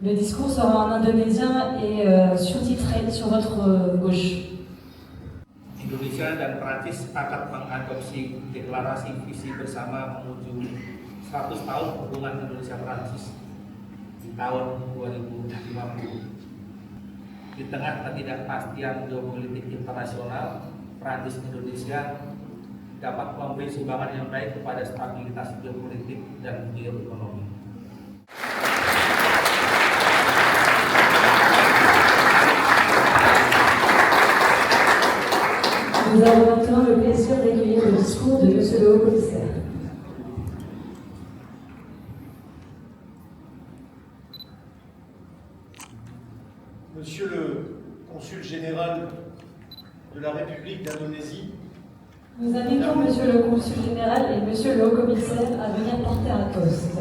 Le discours sera en indonésien et sous-titré sur votre gauche. Indonesia dan Prancis sepakat mengadopsi deklarasi visi bersama menuju 100 tahun hubungan Indonesia-Prancis di tahun 2050. Di tengah ketidakpastian geopolitik internasional, Prancis Indonesia dapat memberi sumbangan yang baik kepada stabilitas geopolitik dan geoekonomi. Nous avons maintenant le plaisir d'accueillir le discours de Monsieur le Haut-Commissaire. Monsieur le Consul général de la République d'Indonésie, Nous invitons Monsieur le Consul général et Monsieur le Haut-Commissaire à venir porter un toast.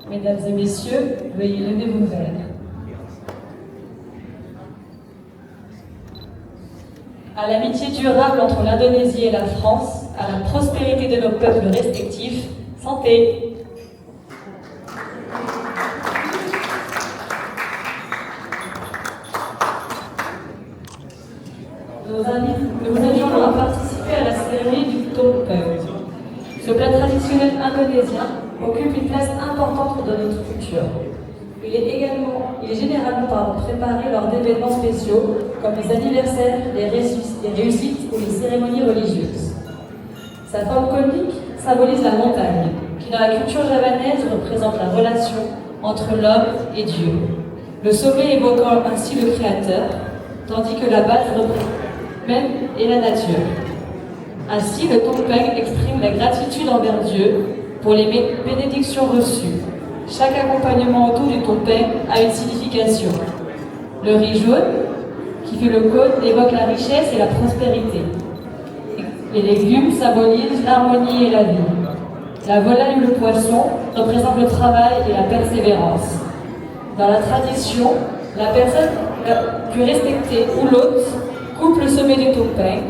Mesdames et Messieurs, veuillez lever vos verres. À l'amitié durable entre l'Indonésie et la France, à la prospérité de nos peuples respectifs, santé! Nous avions à participer à la cérémonie du Tumpeng. Ce plat traditionnel indonésien occupe une place importante dans notre culture. Il est généralement préparé lors d'événements spéciaux comme les anniversaires, les réussites ou les cérémonies religieuses. Sa forme conique symbolise la montagne, qui dans la culture javanaise représente la relation entre l'homme et Dieu. Le sommet évoquant ainsi le Créateur, tandis que la base représente même et la nature. Ainsi, le Tumpeng exprime la gratitude envers Dieu pour les bénédictions reçues. Chaque accompagnement autour du Tumpeng a une signification. Le riz jaune, qui fait le cône, évoque la richesse et la prospérité. Les légumes symbolisent l'harmonie et la vie. La volaille ou le poisson représente le travail et la persévérance. Dans la tradition, la personne la plus respectée ou l'hôte coupe le sommet du Tumpeng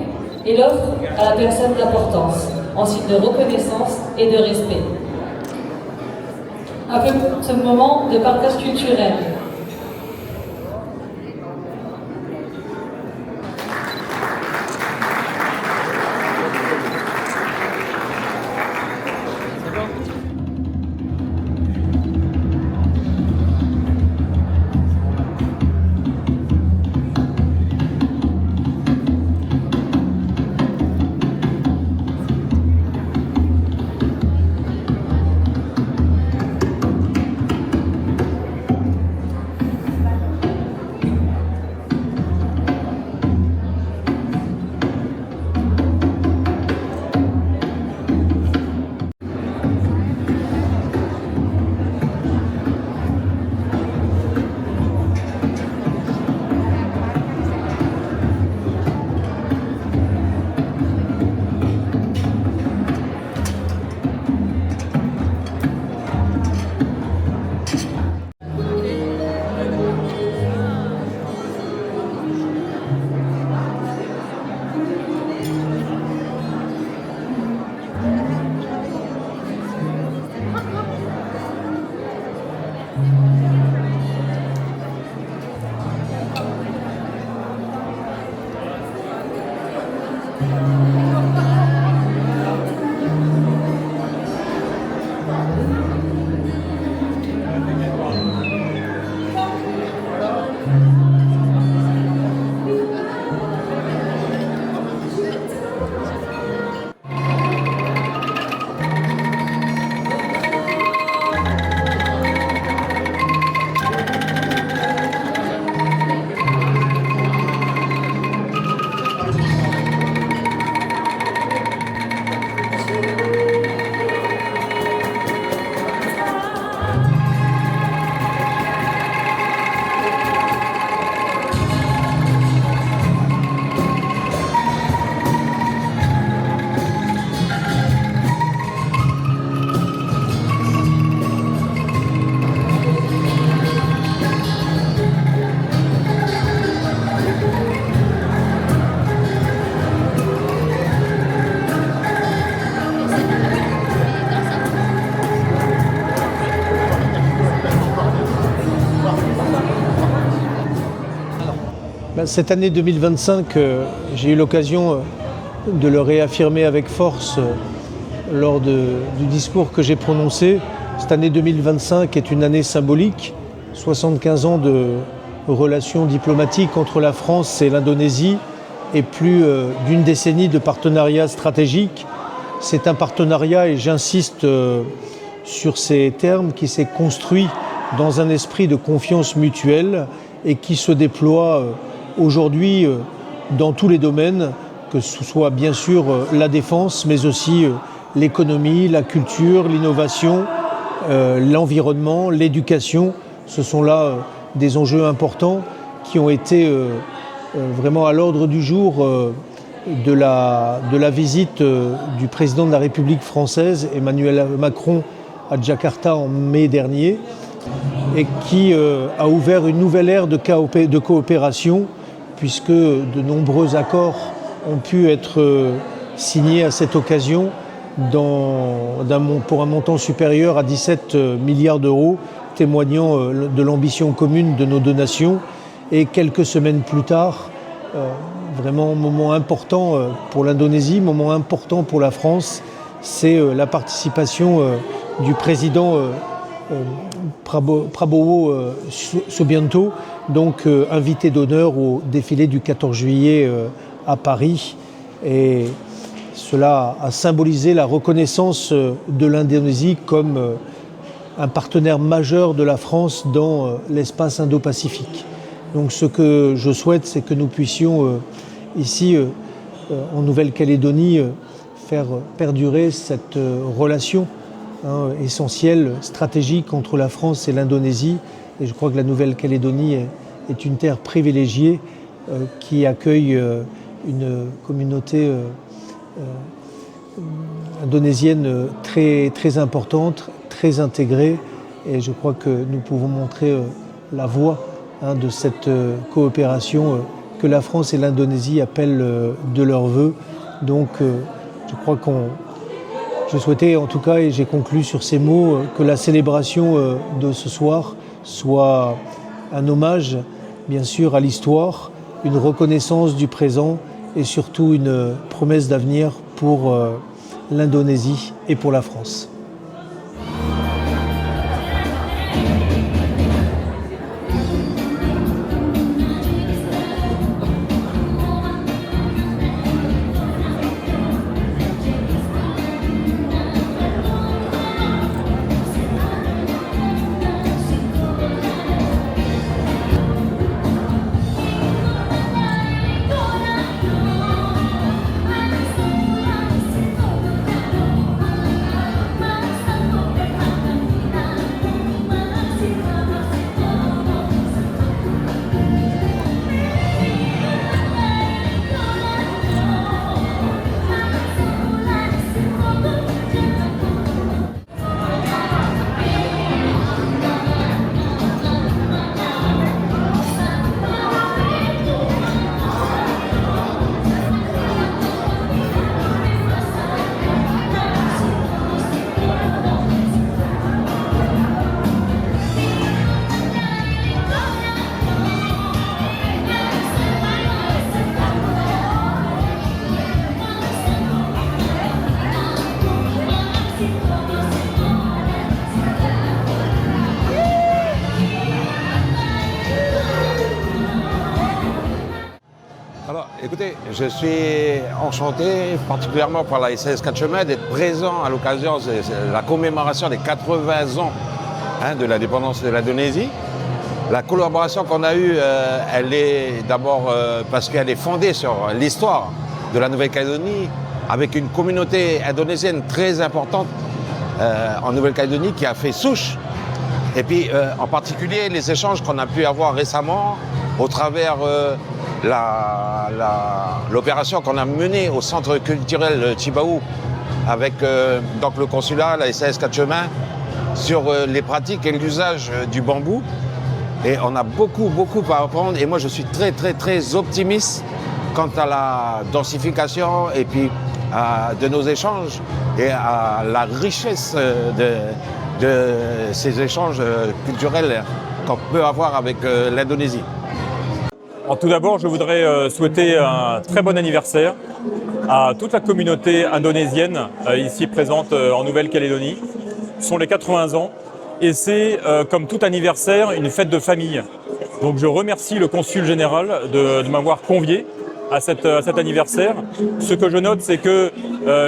et l'offre à la personne d'importance, en signe de reconnaissance et de respect. Un peu ce moment de partage culturel. Cette année 2025, j'ai eu l'occasion de le réaffirmer avec force lors du discours que j'ai prononcé. Cette année 2025 est une année symbolique, 75 ans de relations diplomatiques entre la France et l'Indonésie et plus d'une décennie de partenariat stratégique. C'est un partenariat, et j'insiste sur ces termes, qui s'est construit dans un esprit de confiance mutuelle et qui se déploie aujourd'hui dans tous les domaines, que ce soit bien sûr la défense, mais aussi l'économie, la culture, l'innovation, l'environnement, l'éducation. Ce sont là des enjeux importants qui ont été vraiment à l'ordre du jour de la visite du président de la République française, Emmanuel Macron, à Jakarta en mai dernier, et qui a ouvert une nouvelle ère de coopération, puisque de nombreux accords ont pu être signés à cette occasion pour un montant supérieur à 17 milliards d'euros, témoignant de l'ambition commune de nos deux nations. Et quelques semaines plus tard, vraiment moment important pour l'Indonésie, moment important pour la France, c'est la participation du président Prabowo Subianto, donc invité d'honneur au défilé du 14 juillet à Paris. Et cela a symbolisé la reconnaissance de l'Indonésie comme un partenaire majeur de la France dans l'espace Indo-Pacifique. Donc ce que je souhaite, c'est que nous puissions ici, en Nouvelle-Calédonie, faire perdurer cette relation essentielle, stratégique entre la France et l'Indonésie. Et je crois que la Nouvelle-Calédonie est une terre privilégiée qui accueille une communauté indonésienne très, très importante, très intégrée. Et je crois que nous pouvons montrer la voie de cette coopération que la France et l'Indonésie appellent de leur vœu. Donc je crois je souhaitais en tout cas, et j'ai conclu sur ces mots, que la célébration de ce soir soit un hommage bien sûr à l'histoire, une reconnaissance du présent et surtout une promesse d'avenir pour l'Indonésie et pour la France. Alors, écoutez, je suis enchanté, particulièrement par la SAS Quatre-Chemins, d'être présent à l'occasion de la commémoration des 80 ans de l'indépendance de l'Indonésie. La collaboration qu'on a eue, elle est d'abord parce qu'elle est fondée sur l'histoire de la Nouvelle-Calédonie, avec une communauté indonésienne très importante en Nouvelle-Calédonie qui a fait souche. Et puis, en particulier, les échanges qu'on a pu avoir récemment au travers l'opération qu'on a menée au centre culturel Cibaou avec donc le consulat, la SAS Quatre-Chemins, sur les pratiques et l'usage du bambou. Et on a beaucoup à apprendre. Et moi, je suis très optimiste quant à la densification et puis de nos échanges et à la richesse de ces échanges culturels qu'on peut avoir avec l'Indonésie. Alors, tout d'abord, je voudrais souhaiter un très bon anniversaire à toute la communauté indonésienne ici présente en Nouvelle-Calédonie. Ce sont les 80 ans et c'est, comme tout anniversaire, une fête de famille. Donc je remercie le consul général de m'avoir convié à cet anniversaire. Ce que je note, c'est que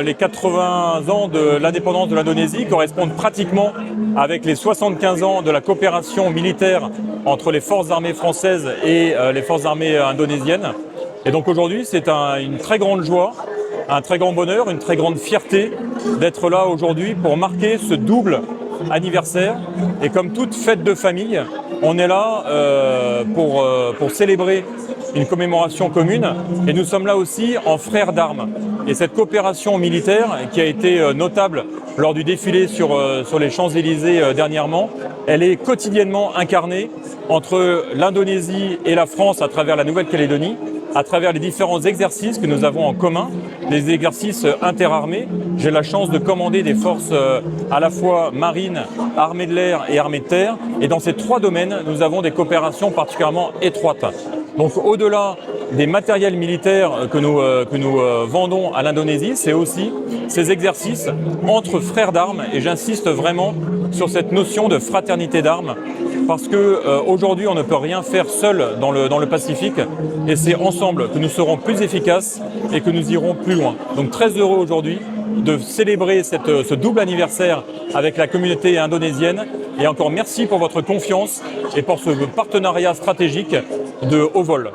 les 80 ans de l'indépendance de l'Indonésie correspondent pratiquement avec les 75 ans de la coopération militaire entre les forces armées françaises et les forces armées indonésiennes. Et donc aujourd'hui, c'est une très grande joie, un très grand bonheur, une très grande fierté d'être là aujourd'hui pour marquer ce double anniversaire. Et comme toute fête de famille, on est là pour célébrer une commémoration commune et nous sommes là aussi en frères d'armes. Et cette coopération militaire qui a été notable lors du défilé sur les Champs-Élysées dernièrement, elle est quotidiennement incarnée entre l'Indonésie et la France à travers la Nouvelle-Calédonie, à travers les différents exercices que nous avons en commun, les exercices interarmés. J'ai la chance de commander des forces à la fois marines, armées de l'air et armées de terre. Et dans ces trois domaines, nous avons des coopérations particulièrement étroites. Donc au-delà des matériels militaires que nous vendons à l'Indonésie, c'est aussi ces exercices entre frères d'armes. Et j'insiste vraiment sur cette notion de fraternité d'armes. Parce qu'aujourd'hui, on ne peut rien faire seul dans le Pacifique et c'est ensemble que nous serons plus efficaces et que nous irons plus loin. Donc très heureux aujourd'hui de célébrer ce double anniversaire avec la communauté indonésienne et encore merci pour votre confiance et pour ce partenariat stratégique de haut vol.